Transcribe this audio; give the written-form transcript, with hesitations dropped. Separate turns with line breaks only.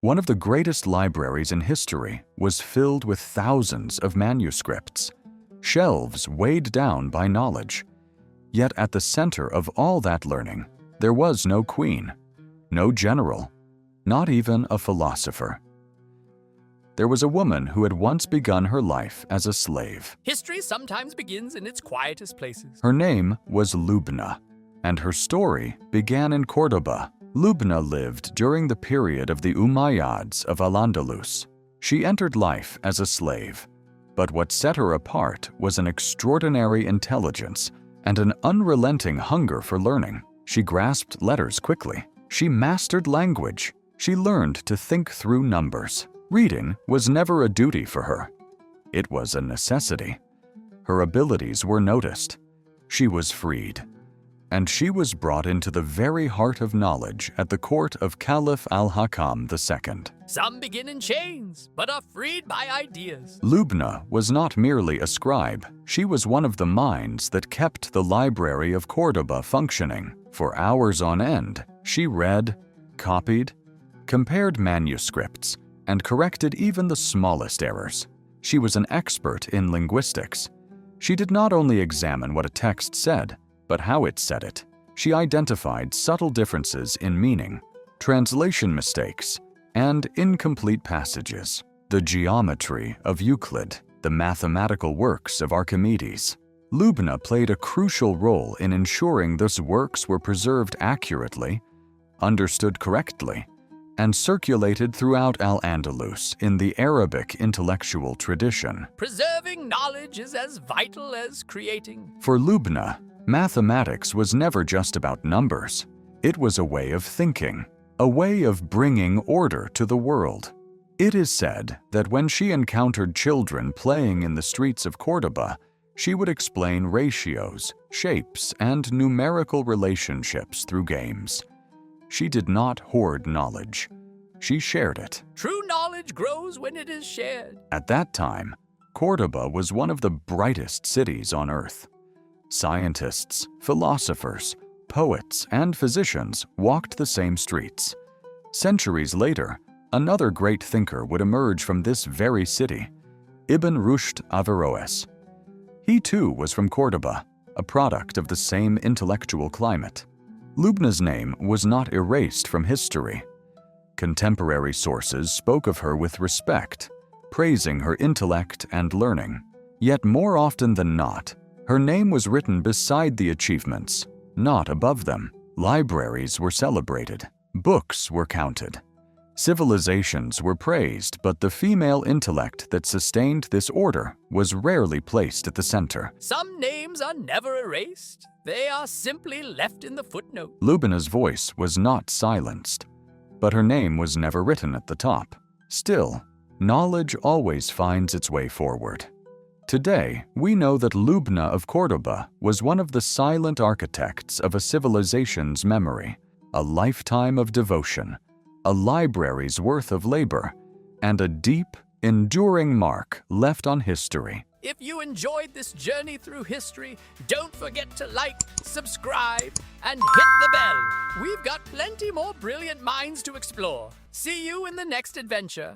One of the greatest libraries in history was filled with thousands of manuscripts, shelves weighed down by knowledge. Yet at the center of all that learning, there was no queen, no general, not even a philosopher. There was a woman who had once begun her life as a slave.
History sometimes begins in its quietest places.
Her name was Lubna, and her story began in Cordoba. Lubna lived during the period of the Umayyads of Al-Andalus. She entered life as a slave, but what set her apart was an extraordinary intelligence and an unrelenting hunger for learning. She grasped letters quickly. She mastered language. She learned to think through numbers. Reading was never a duty for her. It was a necessity. Her abilities were noticed. She was freed. And she was brought into the very heart of knowledge at the court of Caliph al-Hakam II.
Some begin in chains, but are freed by ideas.
Lubna was not merely a scribe. She was one of the minds that kept the Library of Córdoba functioning. For hours on end, she read, copied, compared manuscripts, and corrected even the smallest errors. She was an expert in linguistics. She did not only examine what a text said, but how it said it. She identified subtle differences in meaning, translation mistakes, and incomplete passages. The geometry of Euclid, the mathematical works of Archimedes. Lubna played a crucial role in ensuring those works were preserved accurately, understood correctly, and circulated throughout Al-Andalus in the Arabic intellectual tradition.
Preserving knowledge is as vital as creating.
For Lubna, mathematics was never just about numbers. It was a way of thinking, a way of bringing order to the world. It is said that when she encountered children playing in the streets of Cordoba, she would explain ratios, shapes, and numerical relationships through games. She did not hoard knowledge. She shared it.
True knowledge grows when it is shared.
At that time, Cordoba was one of the brightest cities on earth. Scientists, philosophers, poets, and physicians walked the same streets. Centuries later, another great thinker would emerge from this very city, Ibn Rushd Averroes. He too was from Cordoba, a product of the same intellectual climate. Lubna's name was not erased from history. Contemporary sources spoke of her with respect, praising her intellect and learning. Yet more often than not, her name was written beside the achievements, not above them. Libraries were celebrated, books were counted, civilizations were praised, but the female intellect that sustained this order was rarely placed at the center.
Some names are never erased. They are simply left in the footnote.
Lubna's voice was not silenced, but her name was never written at the top. Still, knowledge always finds its way forward. Today, we know that Lubna of Córdoba was one of the silent architects of a civilization's memory, a lifetime of devotion, a library's worth of labor, and a deep, enduring mark left on history.
If you enjoyed this journey through history, don't forget to like, subscribe, and hit the bell. We've got plenty more brilliant minds to explore. See you in the next adventure.